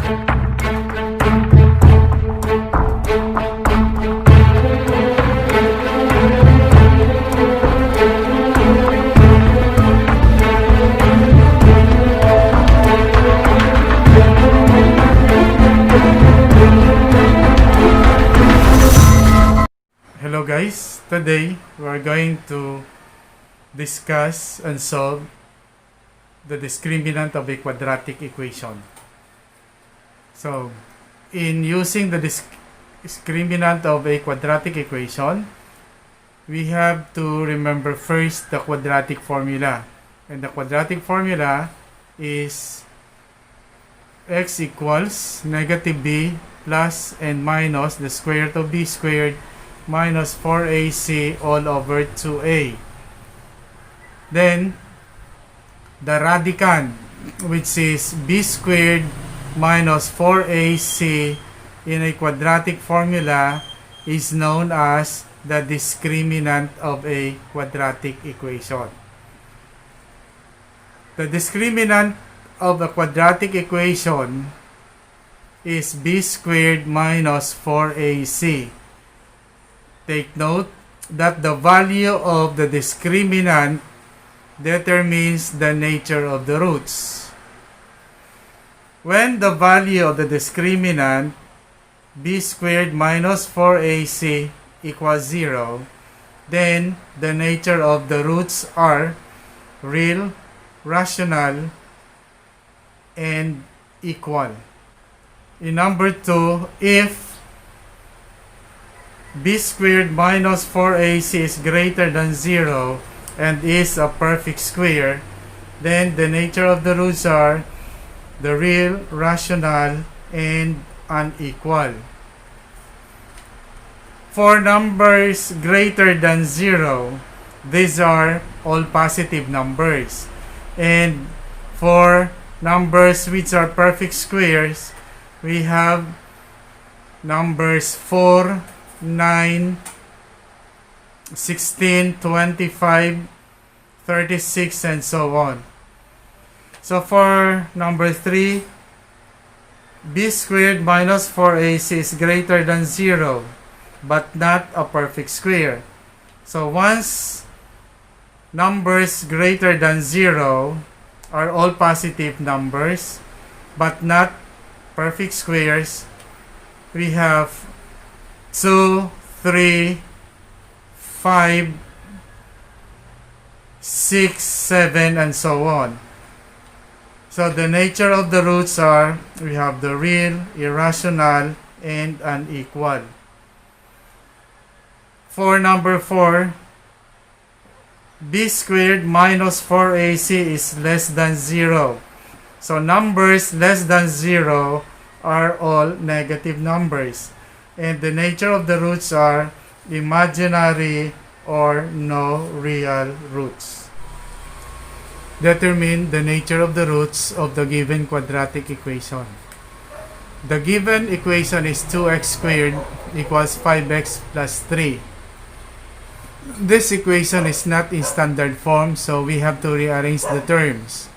Hello guys, today we are going to discuss and solve the discriminant of a quadratic equation. So, in using the discriminant of a quadratic equation, we have to remember first the quadratic formula. And the quadratic formula is x equals negative b plus and minus the square root of b squared minus 4ac all over 2a. Then, the radicand, which is b squared minus 4ac in a quadratic formula, is known as the discriminant of a quadratic equation. The discriminant of a quadratic equation is b squared minus 4ac. Take note that the value of the discriminant determines the nature of the roots. When the value of the discriminant b squared minus 4ac equals 0, then the nature of the roots are real, rational, and equal. In number 2, if b squared minus 4ac is greater than 0 and is a perfect square, then the nature of the roots are the real, rational, and unequal. For numbers greater than 0, these are all positive numbers. And for numbers which are perfect squares, we have numbers 4, 9, 16, 25, 36, and so on. So for number 3, b squared minus 4ac is greater than 0, but not a perfect square. So once numbers greater than 0 are all positive numbers, but not perfect squares, we have 2, 3, 5, 6, 7, and so on. So the nature of the roots are, we have the real, irrational, and unequal. For number 4, b squared minus 4ac is less than 0. So numbers less than 0 are all negative numbers. And the nature of the roots are imaginary or no real roots. Determine the nature of the roots of the given quadratic equation. The given equation is 2x squared equals 5x plus 3. This equation is not in standard form, so we have to rearrange the terms.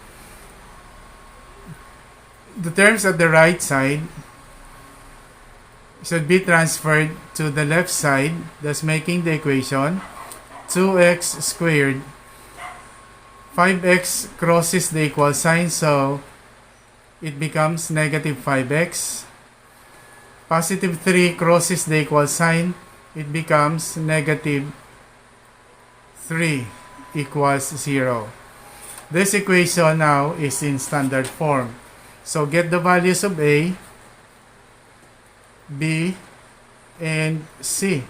The terms at the right side should be transferred to the left side, thus making the equation 2x squared. 5x crosses the equal sign, so it becomes negative 5x. Positive 3 crosses the equal sign, it becomes negative 3 equals 0. This equation now is in standard form. So get the values of a, b, and c.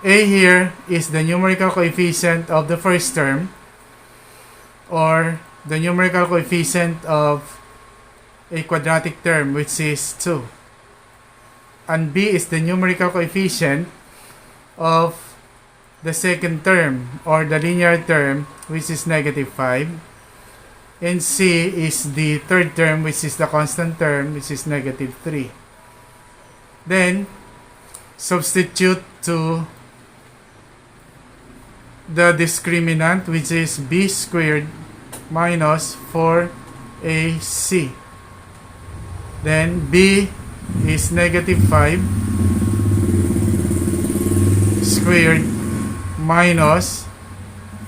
A here is the numerical coefficient of the first term, or the numerical coefficient of a quadratic term, which is 2. And b is the numerical coefficient of the second term, or the linear term, which is negative 5. And c is the third term, which is the constant term, which is negative 3. Then, substitute to the discriminant, which is b squared minus 4ac AC. Then B is negative 5 squared minus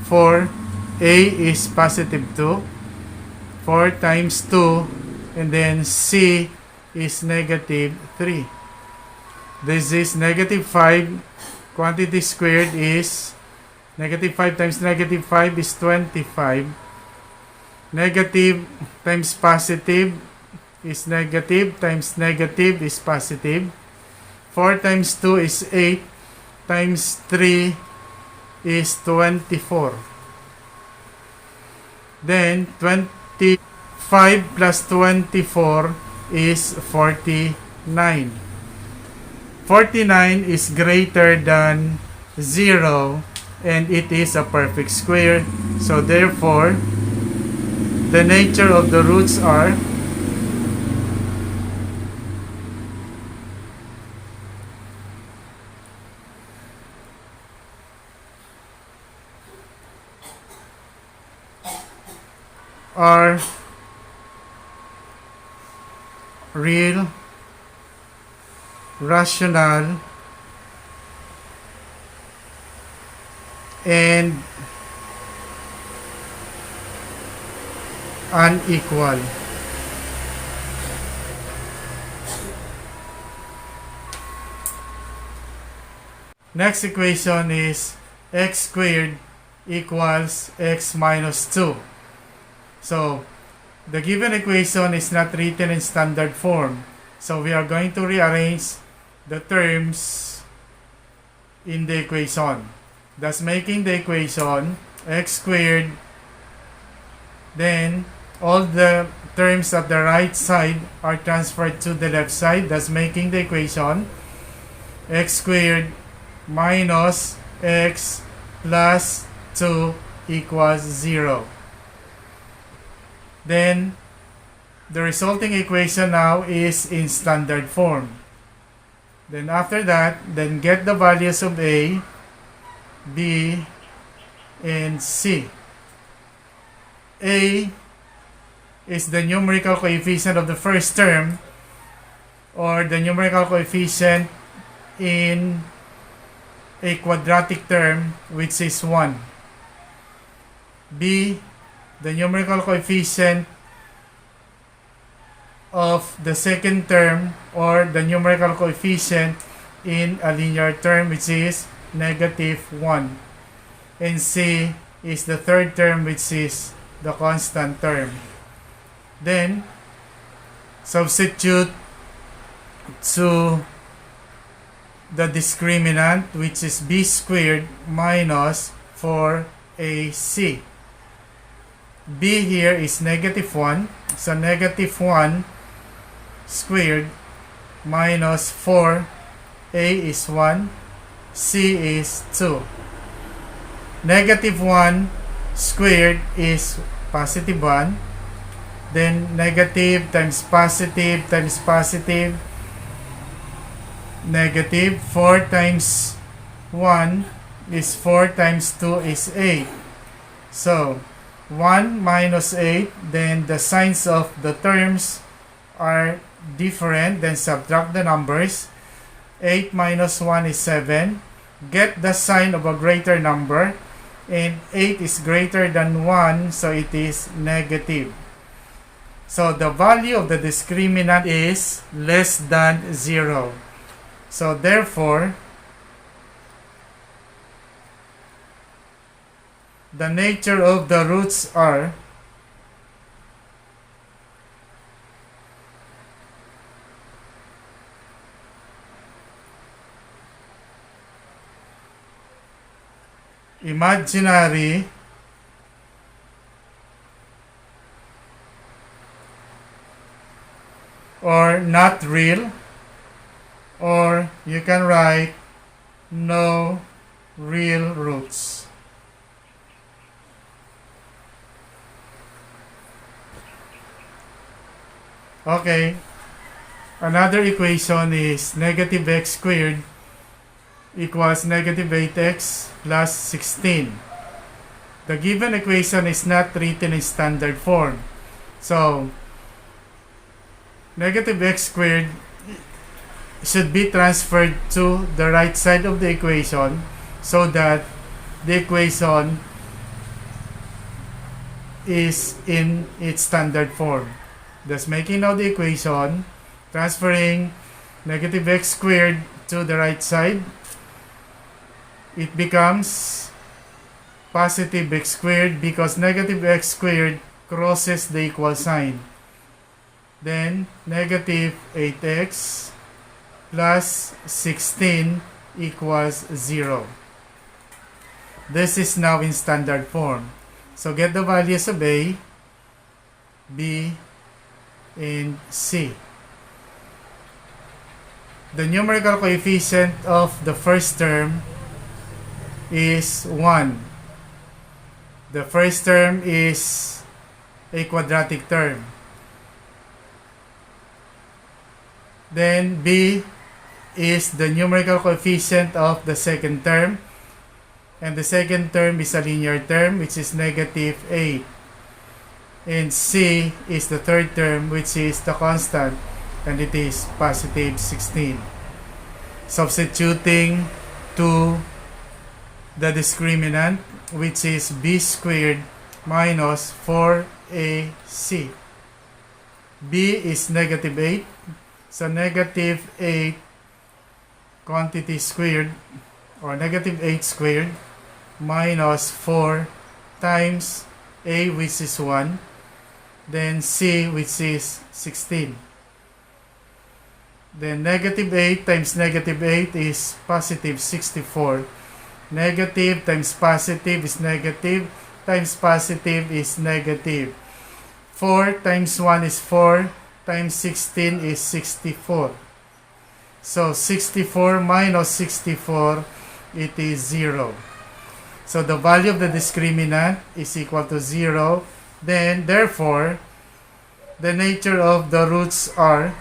4. A is positive 2. 4 times 2. And then C is negative 3. This is negative 5. Quantity squared is negative 5 times negative 5 is 25. Negative times positive is negative times negative is positive. 4 times 2 is 8 times 3 is 24. Then 25 plus 24 is 49. 49 is greater than 0 and it is a perfect square. So therefore, the nature of the roots are real, rational, and unequal. Next equation is x squared equals x minus 2. So, the given equation is not written in standard form. So, we are going to rearrange the terms in the equation. Thus, making the equation x squared, then all the terms at the right side are transferred to the left side, thus making the equation x squared minus x plus 2 equals 0. Then, the resulting equation now is in standard form. Then after that, then get the values of A, B, and C. A is the numerical coefficient of the first term, or the numerical coefficient in a quadratic term, which is 1. B, the numerical coefficient of the second term, or the numerical coefficient in a linear term, which is negative 1. And C is the third term, which is the constant term. Then, substitute to the discriminant, which is b squared minus 4ac. B here is negative 1. So negative 1 squared minus 4. A is 1. C is 2. Negative 1 squared is positive 1. Then negative times positive times positive. Negative 4 times 1 is 4 times 2 is 8. So 1 minus 8, then the signs of the terms are different, then subtract the numbers. 8 minus 1 is 7. Get the sign of a greater number, and 8 is greater than 1, so it is negative. So the value of the discriminant is less than 0. So therefore, the nature of the roots are imaginary, or not real, or you can write no real roots. Okay, another equation is negative x squared equals negative 8x plus 16. The given equation is not written in standard form. So, negative x squared should be transferred to the right side of the equation so that the equation is in its standard form. Thus, making now the equation, transferring negative x squared to the right side, it becomes positive x squared because negative x squared crosses the equal sign. Then, negative 8x plus 16 equals 0. This is now in standard form. So get the values of A, B, and C. The numerical coefficient of the first term is 1. The first term is a quadratic term. Then B is the numerical coefficient of the second term. And the second term is a linear term, which is negative 8. And C is the third term, which is the constant, and it is positive 16. Substituting to the discriminant, which is b squared minus 4ac. B is negative 8. So negative 8 quantity squared, or negative 8 squared, minus 4 times A, which is 1, then C, which is 16. Then negative 8 times negative 8 is positive 64. Negative times positive is negative, times positive is negative. 4 times 1 is 4, times 16 is 64. So 64 minus 64, it is 0. So the value of the discriminant is equal to 0. Then, therefore, the nature of the roots are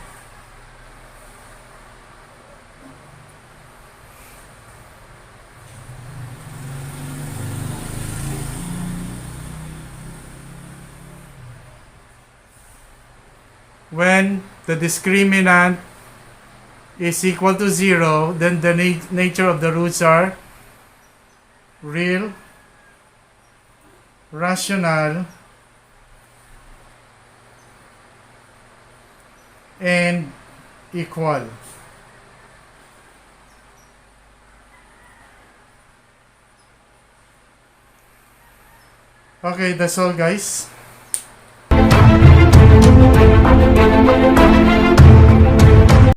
when the discriminant is equal to 0, then the nature of the roots are real, rational, and equal. Okay, that's all, guys.